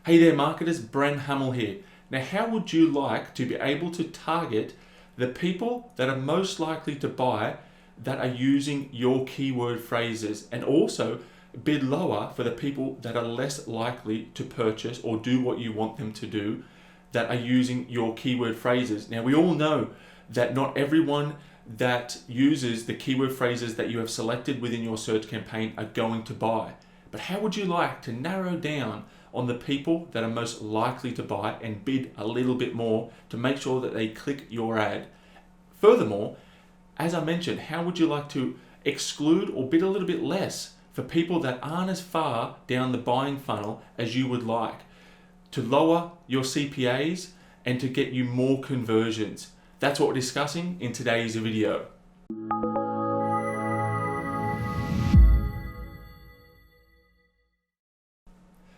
Hey there marketers, Bren Hummel here. Now how would you like to be able to target the people that are most likely to buy that are using your keyword phrases, and also bid lower for the people that are less likely to purchase or do what you want them to do that are using your keyword phrases? Now we all know that not everyone that uses the keyword phrases that you have selected within your search campaign are going to buy. But how would you like to narrow down on the people that are most likely to buy and bid a little bit more to make sure that they click your ad? Furthermore, as I mentioned, how would you like to exclude or bid a little bit less for people that aren't as far down the buying funnel as you would like, to lower your CPAs and to get you more conversions? That's what we're discussing in today's video.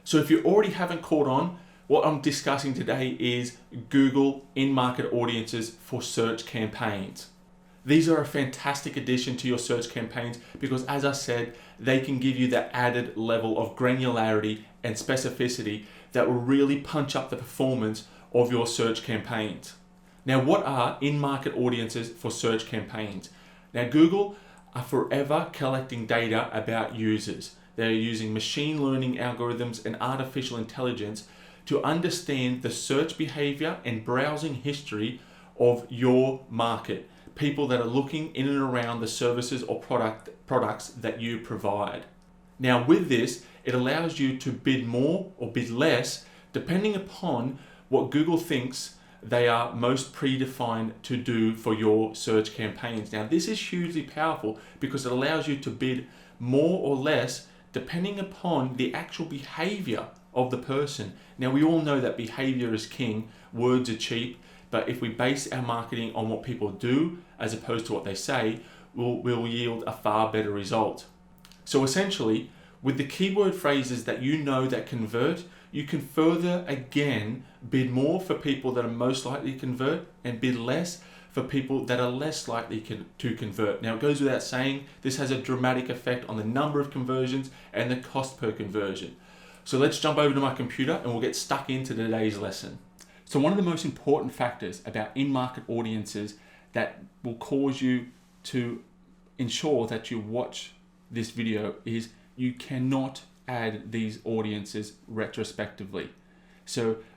So if you already haven't caught on, what I'm discussing today is Google in-market audiences for search campaigns. These are a fantastic addition to your search campaigns because, as I said, they can give you that added level of granularity and specificity that will really punch up the performance of your search campaigns. Now, what are in-market audiences for search campaigns? Now, Google are forever collecting data about users. They're using machine learning algorithms and artificial intelligence to understand the search behavior and browsing history of your market, people that are looking in and around the services or products that you provide. Now with this, it allows you to bid more or bid less depending upon what Google thinks they are most predefined to do for your search campaigns. Now this is hugely powerful because it allows you to bid more or less depending upon the actual behavior of the person. Now we all know that behavior is king, words are cheap, but if we base our marketing on what people do as opposed to what they say, we'll yield a far better result. So essentially, with the keyword phrases that you know that convert, you can further again bid more for people that are most likely to convert and bid less for people that are less likely to convert. Now it goes without saying, this has a dramatic effect on the number of conversions and the cost per conversion. So let's jump over to my computer and we'll get stuck into today's lesson. So one of the most important factors about in-market audiences that will cause you to ensure that you watch this video is you cannot add these audiences retrospectively.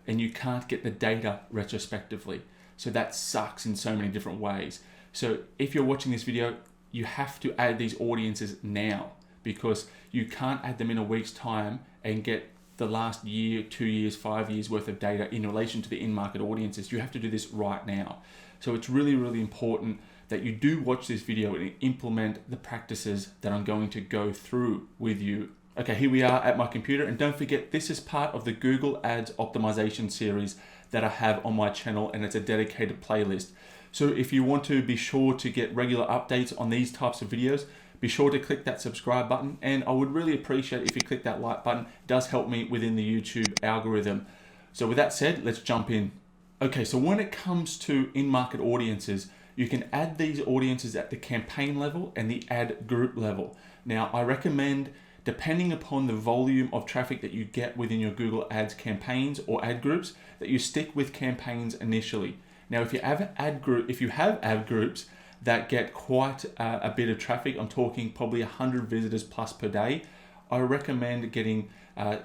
And you can't get the data retrospectively. So that sucks in so many different ways. So if you're watching this video, you have to add these audiences now, because you can't add them in a week's time and get the last year, 2 years, 5 years worth of data in relation to the in-market audiences. You have to do this right now. So it's really, really important that you do watch this video and implement the practices that I'm going to go through with you. Okay, here we are at my computer, and don't forget, this is part of the Google Ads optimization series that I have on my channel, and it's a dedicated playlist. So if you want to be sure to get regular updates on these types of videos, be sure to click that subscribe button, and I would really appreciate if you click that like button. It does help me within the YouTube algorithm. So with that said, let's jump in. Okay, so when it comes to in-market audiences, you can add these audiences at the campaign level and the ad group level. Now I recommend, depending upon the volume of traffic that you get within your Google Ads campaigns or ad groups, that you stick with campaigns initially. Now, if you have ad groups that get quite a bit of traffic, I'm talking probably 100 visitors plus per day, I recommend getting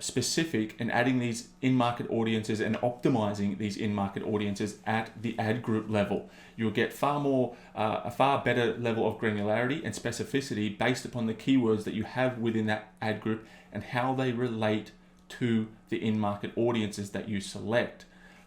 specific and adding these in-market audiences and optimizing these in-market audiences at the ad group level. You'll get a far better level of granularity and specificity based upon the keywords that you have within that ad group and how they relate to the in-market audiences that you select.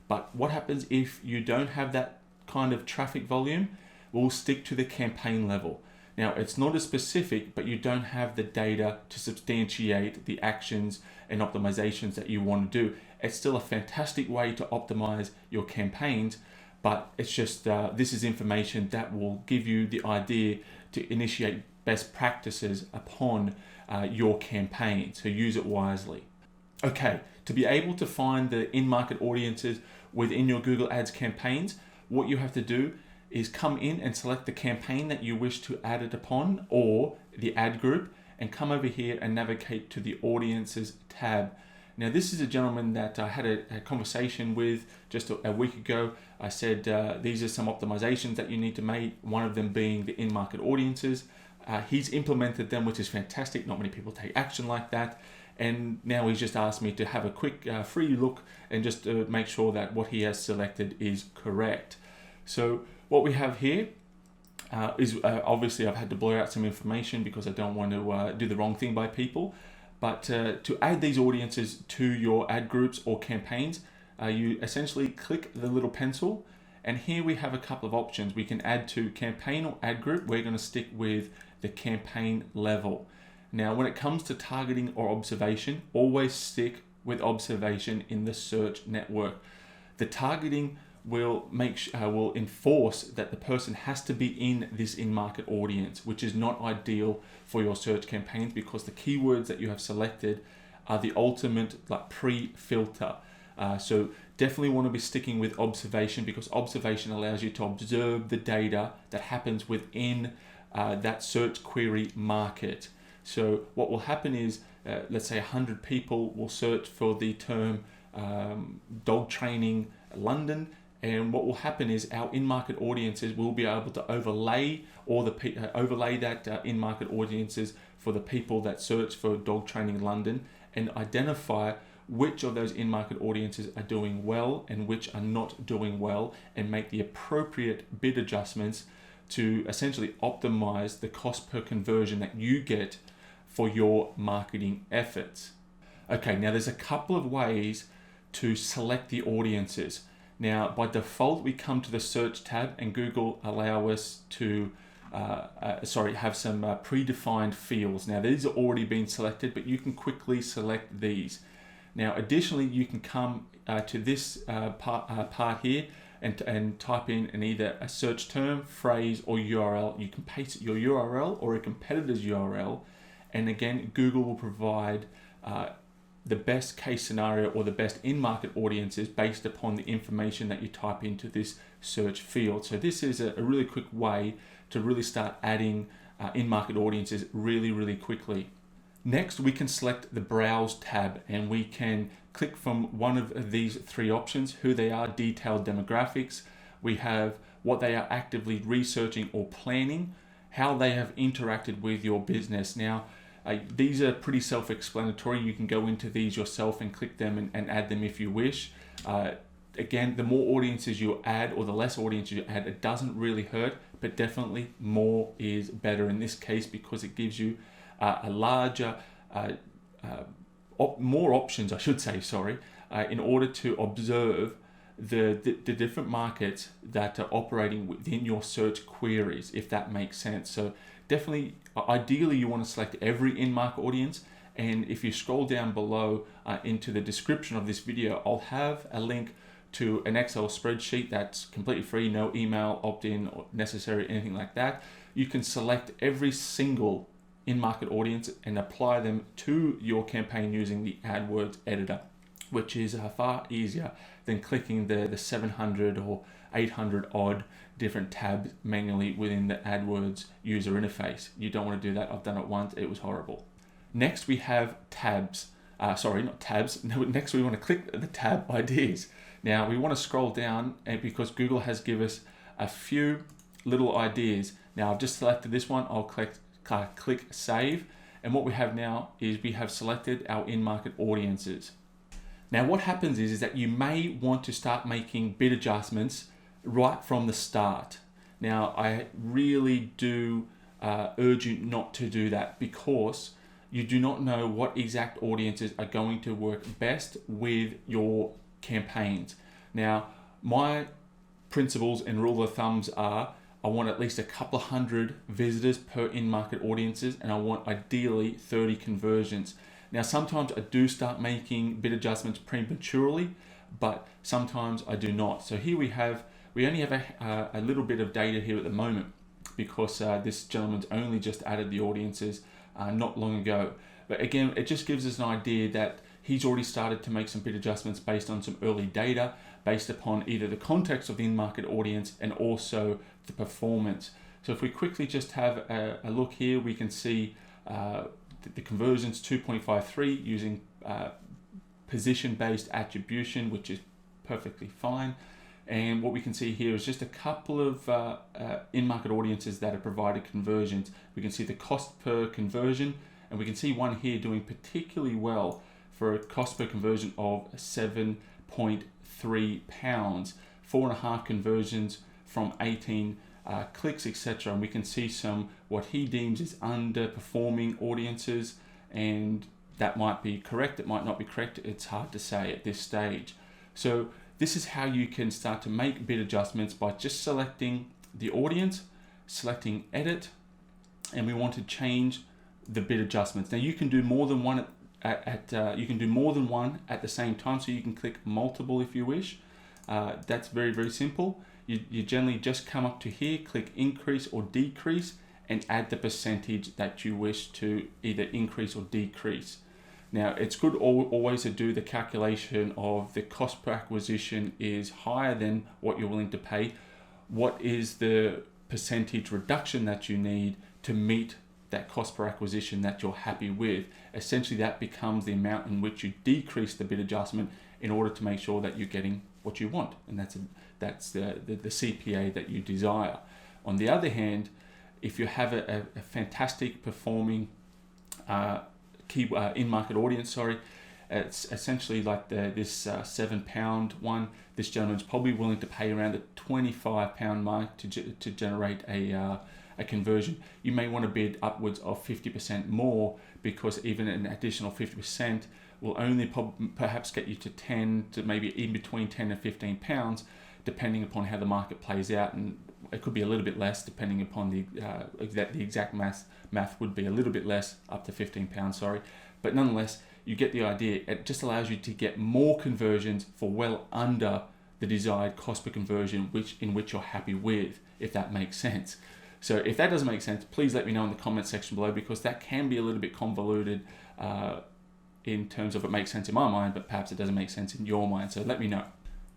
But what happens if you don't have that kind of traffic volume? We'll stick to the campaign level. Now, it's not as specific, but you don't have the data to substantiate the actions and optimizations that you want to do. It's still a fantastic way to optimize your campaigns, but it's just, this is information that will give you the idea to initiate best practices upon your campaign, so use it wisely. Okay, to be able to find the in-market audiences within your Google Ads campaigns, what you have to do is come in and select the campaign that you wish to add it upon or the ad group, and come over here and navigate to the audiences tab. Now, this is a gentleman that I had a conversation with just a week ago. I said, these are some optimizations that you need to make, one of them being the in-market audiences. He's implemented them, which is fantastic. Not many people take action like that. And now he's just asked me to have a quick free look and just make sure that what he has selected is correct. So what we have here is obviously I've had to blur out some information because I don't want to do the wrong thing by people. But to add these audiences to your ad groups or campaigns, you essentially click the little pencil, and here we have a couple of options. We can add to campaign or ad group. We're going to stick with the campaign level. Now, when it comes to targeting or observation, always stick with observation in the search network. The targeting will will enforce that the person has to be in this in-market audience, which is not ideal for your search campaigns because the keywords that you have selected are the ultimate pre-filter. So definitely want to be sticking with observation because observation allows you to observe the data that happens within that search query market. So what will happen is, let's say 100 people will search for the term dog training London, and what will happen is our in-market audiences will be able to overlay that in-market audiences for the people that search for dog training London and identify which of those in-market audiences are doing well and which are not doing well, and make the appropriate bid adjustments to essentially optimize the cost per conversion that you get for your marketing efforts. Okay, now there's a couple of ways to select the audiences. Now, by default, we come to the search tab and Google allow us to have some predefined fields. Now, these are already been selected, but you can quickly select these. Now, additionally, you can come to this part here and type in either a search term, phrase, or URL. You can paste your URL or a competitor's URL, and again, Google will provide the best case scenario or the best in-market audiences based upon the information that you type into this search field. So this is a really quick way to really start adding in-market audiences really quickly. Next, we can select the Browse tab, and we can click from one of these three options: who they are, detailed demographics. We have what they are actively researching or planning, how they have interacted with your business. Now, these are pretty self-explanatory. You can go into these yourself and click them and add them if you wish. Again, the more audiences you add or the less audiences you add, it doesn't really hurt, but definitely more is better in this case because it gives you a larger, more options, I should say, in order to observe the different markets that are operating within your search queries, if that makes sense. So definitely, ideally, you want to select every in-market audience. And if you scroll down below into the description of this video, I'll have a link to an Excel spreadsheet that's completely free, no email opt-in or necessary, anything like that. You can select every single in-market audience and apply them to your campaign using the AdWords editor, which is far easier than clicking the 700 or 800 odd different tabs manually within the AdWords user interface. You don't want to do that. I've done it once. It was horrible. Next, we have tabs. Not tabs. Next, we want to click the tab ideas. Now, we want to scroll down because Google has given us a few little ideas. Now, I've just selected this one. I'll click save. And what we have now is we have selected our in-market audiences. Now, what happens is that you may want to start making bid adjustments right from the start. Now, I really do urge you not to do that because you do not know what exact audiences are going to work best with your campaigns. Now, my principles and rule of thumbs are I want at least a couple of hundred visitors per in-market audiences, and I want ideally 30 conversions. Now, sometimes I do start making bid adjustments prematurely, but sometimes I do not. So here we only have a little bit of data here at the moment because this gentleman's only just added the audiences not long ago. But again, it just gives us an idea that he's already started to make some bid adjustments based on some early data, based upon either the context of the in-market audience and also the performance. So if we quickly just have a look here, we can see the conversions 2.53 using position-based attribution, which is perfectly fine. And what we can see here is just a couple of in-market audiences that have provided conversions. We can see the cost per conversion, and we can see one here doing particularly well for a cost per conversion of £7.3, 4.5 conversions from 18 clicks, etc. And we can see some what he deems is underperforming audiences, and that might be correct, it might not be correct, it's hard to say at this stage. So this is how you can start to make bid adjustments by just selecting the audience, selecting edit, and we want to change the bid adjustments. Now you can do more than one at the same time, so you can click multiple if you wish. That's very, very simple. You generally just come up to here, click increase or decrease, and add the percentage that you wish to either increase or decrease. Now, it's good always to do the calculation of the cost per acquisition is higher than what you're willing to pay. What is the percentage reduction that you need to meet that cost per acquisition that you're happy with? Essentially, that becomes the amount in which you decrease the bid adjustment in order to make sure that you're getting what you want, and that's the CPA that you desire. On the other hand, if you have a fantastic performing in-market audience, it's essentially like this £7 one. This gentleman's probably willing to pay around the £25 mark to generate a conversion. You may want to bid upwards of 50% more, because even an additional 50% will only perhaps get you to 10 to maybe in between 10 and 15 pounds, depending upon how the market plays out, and it could be a little bit less depending upon the exact math would be a little bit less, up to £15, but nonetheless you get the idea. It just allows you to get more conversions for well under the desired cost per conversion, in which you're happy with, if that makes sense. So if that doesn't make sense, please let me know in the comment section below, because that can be a little bit convoluted in terms of it makes sense in my mind, but perhaps it doesn't make sense in your mind, so let me know.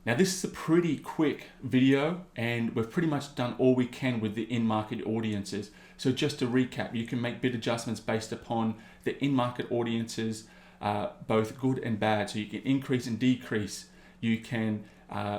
Now this is a pretty quick video, and we've pretty much done all we can with the in-market audiences. So just to recap, you can make bid adjustments based upon the in-market audiences, both good and bad. So you can increase and decrease. You can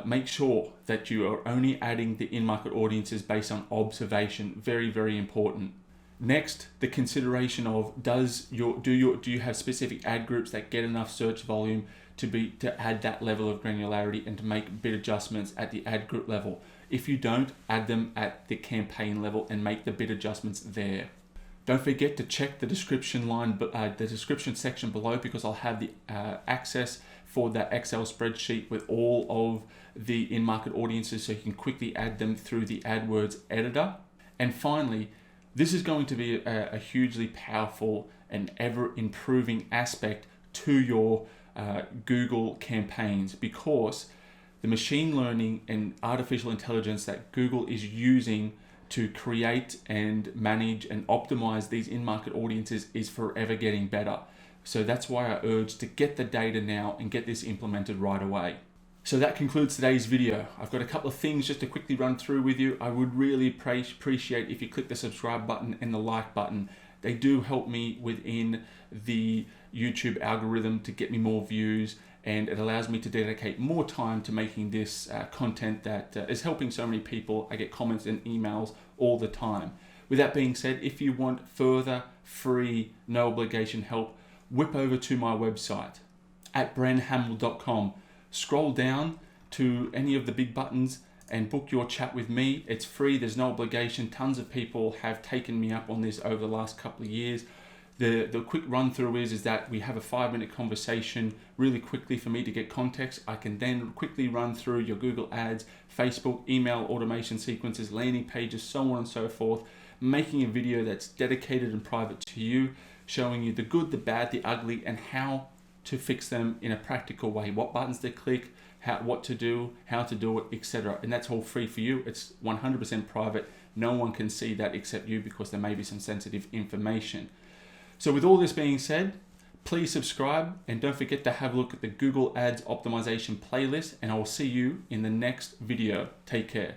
make sure that you are only adding the in-market audiences based on observation. Very, very important. Next, the consideration of do you have specific ad groups that get enough search volume to add that level of granularity and to make bid adjustments at the ad group level. If you don't, add them at the campaign level and make the bid adjustments there. Don't forget to check the description section below, because I'll have the access for that Excel spreadsheet with all of the in-market audiences, so you can quickly add them through the AdWords editor. And finally, this is going to be a hugely powerful and ever improving aspect to your Google campaigns, because the machine learning and artificial intelligence that Google is using to create and manage and optimize these in-market audiences is forever getting better. So that's why I urge to get the data now and get this implemented right away. So that concludes today's video. I've got a couple of things just to quickly run through with you. I would really appreciate if you click the subscribe button and the like button. They do help me within the YouTube algorithm to get me more views, and it allows me to dedicate more time to making this content that is helping so many people. I get comments and emails all the time. With that being said, if you want further free, no obligation help, whip over to my website at brenhamel.com. Scroll down to any of the big buttons and book your chat with me. It's free, there's no obligation. Tons of people have taken me up on this over the last couple of years. The quick run through is that we have a 5-minute conversation really quickly for me to get context. I can then quickly run through your Google Ads, Facebook, email automation sequences, landing pages, so on and so forth, making a video that's dedicated and private to you, showing you the good, the bad, the ugly, and how to fix them in a practical way. What buttons to click, what to do, how to do it, etc. And that's all free for you. It's 100% private. No one can see that except you, because there may be some sensitive information. So with all this being said, please subscribe, and don't forget to have a look at the Google Ads optimization playlist, and I will see you in the next video. Take care.